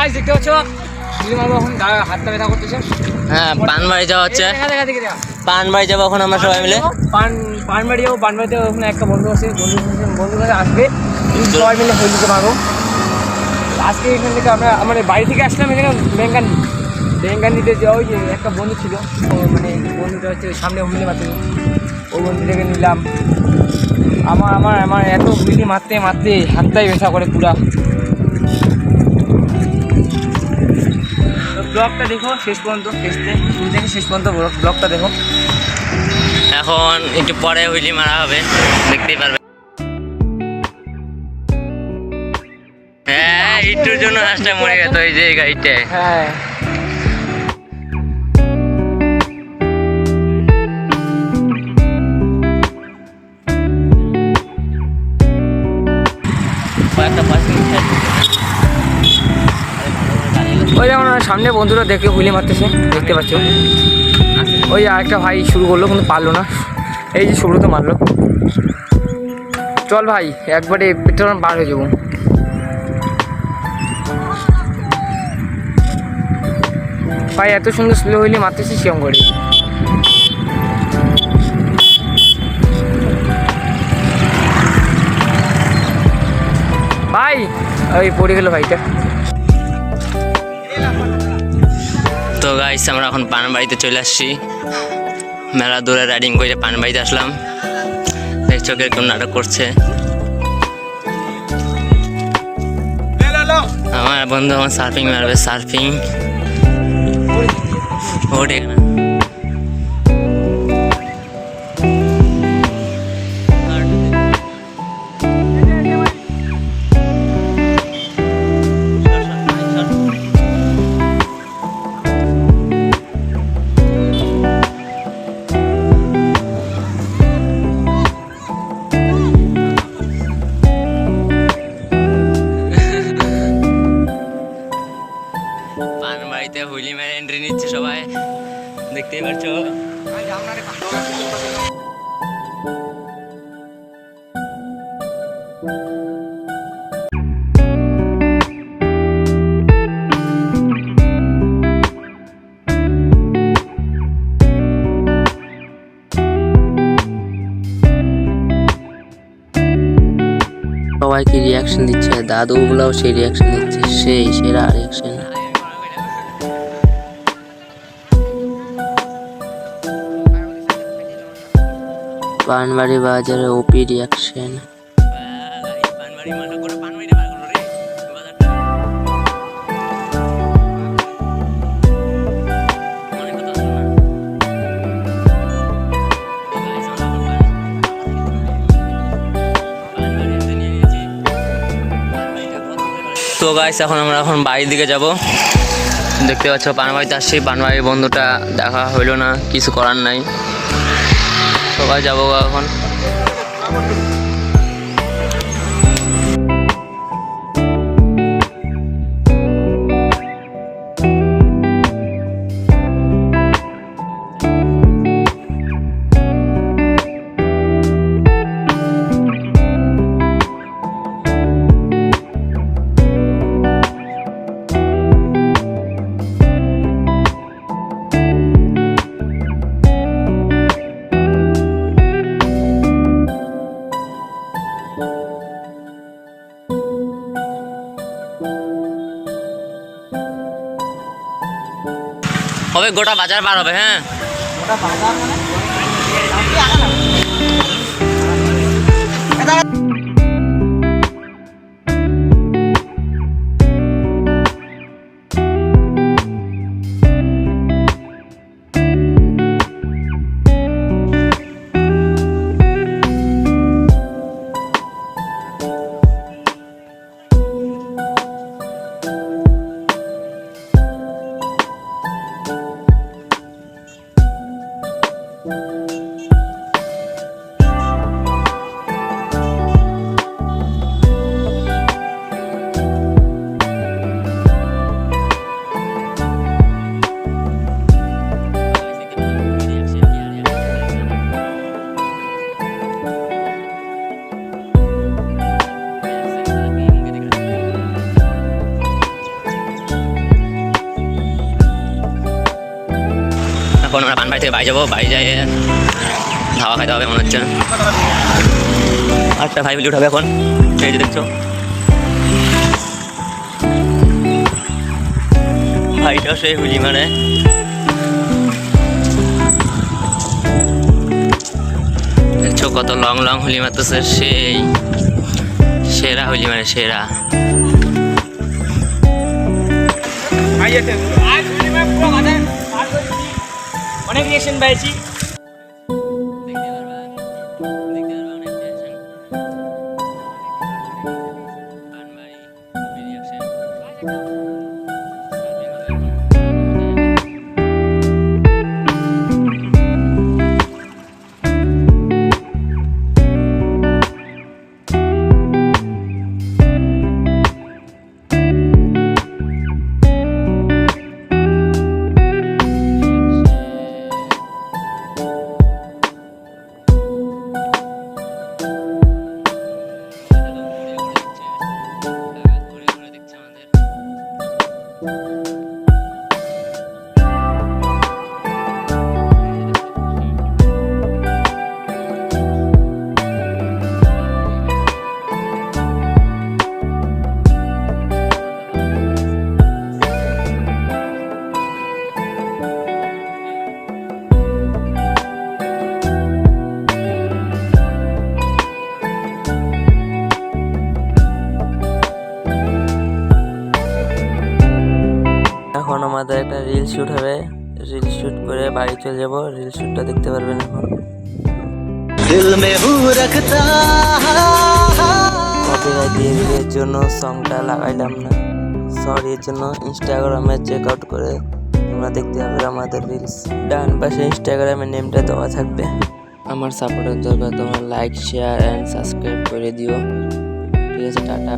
Guys দেখতে পাচ্ছ এখন হাতটা ব্যথা করতেছে। হ্যাঁ পানবাড়ি যাওয়া হচ্ছে, পানবাড়ি যাবো এখন আমরা সবাই মিলে। পানবাড়ি যাবো, পানবাড়িতে ওখানে একটা বন্ধু আছে, বন্ধু কাছে আসবে, সবাই মিলে হয়ে দিতে পারবো। আজকে এখান থেকে আমরা আমাদের বাড়ি থেকে আসলাম এখানে বেঙ্গানিতে যে ওই যে একটা বন্ধু ছিল, মানে বন্ধুটা হচ্ছে সামনে হুইলি মারতে, ওই বন্ধুটাকে নিলাম। আমার এত হুইলি মারতে মারতে হাতটাই ব্যথা করে পুরা। ব্লগটা দেখো শেষ পর্যন্ত, শুরু থেকে শেষ পর্যন্ত ব্লগটা দেখো। এখন একটু পরে হুইলি মারা হবে, দেখতেই পারবে। হ্যাঁ একটুর জন্য হাঁসটা মরে গেছে ওই যে গাড়িটায়। হ্যাঁ ওই যেমন সামনে বন্ধুরা দেখে হুইলি মারতেছে, দেখতে পাচ্ছ। ওই আরেকটা ভাই শুরু করলো কিন্তু পারলো না, এই যে সুব্রত মারলো। চল ভাই একবারে পেট্রোল বার হয়ে যাবো। ভাই এত সুন্দর স্লো হুইলি মারতেছি সেরকম করে। ভাই ওই পড়ে গেল ভাইটা। তো গাইস আমরা এখন পানবাড়িতে চলে আসছি, মেলা দূরে রাইডিং করে পানবাড়িতে আসলাম। দেখছো কিরকম নাটক করছে আমার বন্ধু। আমার সার্ফিং মারবে, সার্ফিং ওঠে না। পানবাড়িতে হুইলি মেরে এন্ট্রি নিচ্ছে সবাই, দেখতেই পাচ্ছ। সবাই কি রিয়াকশন দিচ্ছে, দাদুগুলাও সেই রিয়াকশন দিচ্ছে, সেই সেরা রিয়াকশন। পানবাড়ি বাজারে ওপি রিয়াকশন। তো গাইস এখন আমরা বাড়ির দিকে যাব। দেখতে পাচ্ছ পানবাড়িতে আসছি, পানবাড়ির বন্ধুটা দেখা হইলো না, কিছু করার নাই, সবাই যাবো এখন। হবে গোটা বাজার পার হবে। হ্যাঁ গোটা বাজার এখন আমরা পানবাড়ি থেকে বাড়ি যাবো, বাড়ি যাই ধাওয়া খাইতে হবে মনে হচ্ছে। আটটা ভাই মিলি উঠাবে এখন, এই যে দেখছো ভাইটাও সেই হুলি মানে দেখছো কত লং লং হুলি মারতেছে, সেই সেরা হুলি মানে সেরা। অনেক রিয়েকশন পেয়েছি। এখন আমাদের একটা রিল শুট হবে, রিল শুট করে বাড়ি চলে যাবো। রিল শুটটা দেখতে পারবেন এখন। কপিরাইটের জন্য সংটা লাগাইলাম না, সরি। এর জন্য ইনস্টাগ্রামে চেক আউট করে তোমরা দেখতে পাবে আমাদের রিলস। ডান পাশে ইনস্টাগ্রামের নেমটা দেওয়া থাকবে। আমার সাপোর্টের দরকার, তোমরা লাইক শেয়ার অ্যান্ড সাবস্ক্রাইব করে দিও। ঠিক আছে, টাটা।